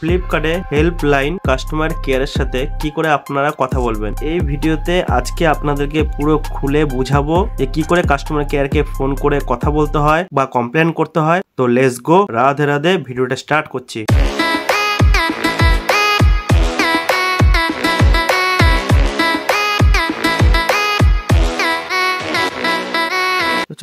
ফ্লিপকার্টে helpline customer কেয়ারের সাথে কি করে আপনারা কথা বলবেন। এই ভিডিওতে আজকে আপনাদেরকে পুরো খুলে বুঝাবো যে কি করে কাস্টমার কেয়ারকে ফোন করে কথা বলতে হয় বা কমপ্লেন করতে হয়। তো লেটস গো, রাধে রাধে, ভিডিওটা স্টার্ট করছি।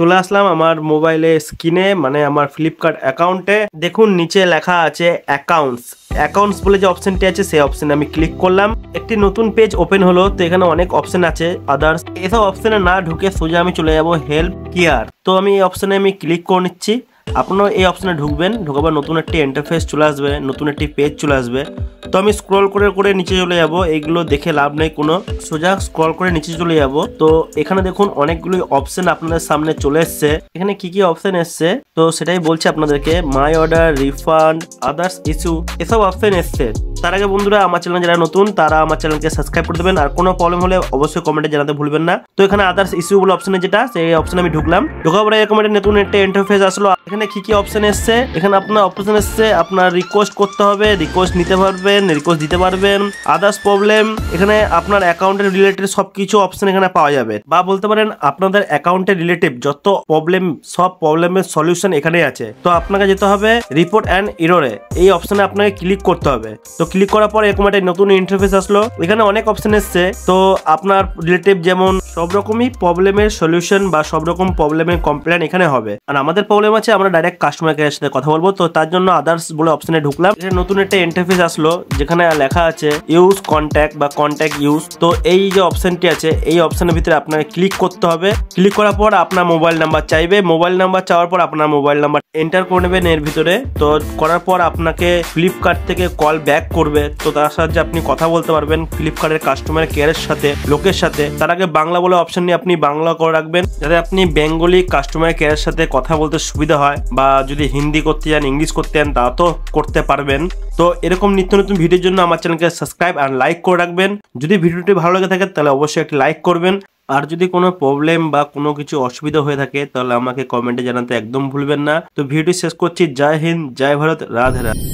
চলে আসলাম আমার মোবাইলে স্ক্রিনে, মানে আমার ফ্লিপকার্ট অ্যাকাউন্টে। দেখুন নিচে লেখা আছে অ্যাকাউন্টস বলে যে অপশনটি আছে সেই অপশনে আমি ক্লিক করলাম। একটি নতুন পেজ ওপেন হলো। তো এখানে অনেক অপশন আছে আদার্স, এসব অপশনে না ঢুকে সোজা আমি চলে যাব হেল্প কেয়ার। তো আমি এই অপশনে আমি ক্লিক করে নিচ্ছি। আপনারা এই অপশনে ঢুকবেন, ঢোকাবার নতুন একটি ইন্টারফেস চলে আসবে, নতুন একটি পেজ চলে আসবে। তো আমি স্ক্রল করে করে নিচে চলে যাব। এইগুলো দেখে লাভ নেই কোনো, সোজা স্ক্রল করে নিচে চলে যাব। তো এখানে দেখুন অনেকগুলো অপশন আপনাদের সামনে চলে এসছে। এখানে কি কি অপশন এসছে তো সেটাই বলছি আপনাদেরকে। My order, refund, others issue, এসব অপশন এসছে। তার আগে বন্ধুরা, আমার চ্যানেল যারা নতুন তারা আমার চ্যানেলকে সাবস্ক্রাইব করে দেবেন, আর কোনো প্রবলেম হলে অবশ্যই কমেন্টে জানাতে ভুলবেন না। তো এখানে আদার্স ইস্যু বলে অপশনে যেটা, সেই অপশনে আমি ঢুকলাম। ঢোকার পরে এরকম একটা নতুন একটা ইন্টারফেস আসলো। এখানে কি কি অপশন এসছে, এখানে আপনার অপশন এসছে আপনার রিকোয়েস্ট করতে হবে, রিকোয়েস্ট নিতে পারবেন, রিকোয়েস্ট দিতে পারবেন, আদার্স প্রবলেম। এখানে আপনার অ্যাকাউন্টের রিলেটেড সবকিছু অপশন এখানে পাওয়া যাবে, বা বলতে পারেন আপনাদের অ্যাকাউন্টের রিলেটিভ যত প্রবলেম, সব প্রবলেমের সলিউশন এখানেই আছে। তো আপনাকে যেতে হবে রিপোর্ট অ্যান্ড এররে, এই অপশনে আপনাকে ক্লিক করতে হবে। তো ক্লিক করার পর এরকম একটা নতুন ইন্টারফেস আসলো। এখানে অনেক অপশন এসছে। তো আপনার রিলেটিভ যেমন সব রকমই প্রবলেমের সলিউশন বা সব রকম প্রবলেমের কমপ্লেন এখানে হবে। আর আমাদের প্রবলেম আছে, আমরা ডাইরেক্ট কাস্টমার কেয়ারের সাথে কথা বলবো। তো তার জন্য আদার্স বলে অপশনে ঢুকলাম। এখানে নতুন একটা ইন্টারফেস আসলো যেখানে লেখা আছে ইউজ কন্ট্যাক্ট বা কন্ট্যাক্ট ইউজ। তো এই যে অপশনটি আছে এই অপশনের ভিতরে আপনাকে ক্লিক করতে হবে। ক্লিক করার পর আপনার মোবাইল নাম্বার চাইবে। মোবাইল নাম্বার চাওয়ার পর আপনার মোবাইল নাম্বার এন্টার করে নেবেন এর ভিতরে। তো করার পর আপনাকে ফ্লিপকার্ট থেকে কল ব্যাক করবে। তো তার সাহায্যে আপনি কথা বলতে পারবেন ফ্লিপকার্টের কাস্টমার কেয়ারের সাথে, লোকের সাথে। তার আগে বাংলা বলে অপশন নিয়ে আপনি বাংলা করে রাখবেন, যাতে আপনি বেঙ্গলি কাস্টমার কেয়ারের সাথে কথা বলতে সুবিধা হয়। বা যদি হিন্দি করতে চান, ইংলিশ করতে চান, তা তো করতে পারবেন। তো এরকম নিত্য নতুন ভিডিওর জন্য আমার চ্যানেলকে সাবস্ক্রাইব আর লাইক করে রাখবেন। যদি ভিডিওটি ভালো লেগে থাকে তাহলে অবশ্যই একটি লাইক করবেন। আর যদি কোনো প্রবলেম বা কোনো কিছু অসুবিধা হয়ে থাকে তাহলে আমাকে কমেন্টে জানাতে একদম ভুলবেন না। তো ভিডিও শেষ করছি। জয় হিন্দ, জয় ভারত, রাধে রাধে।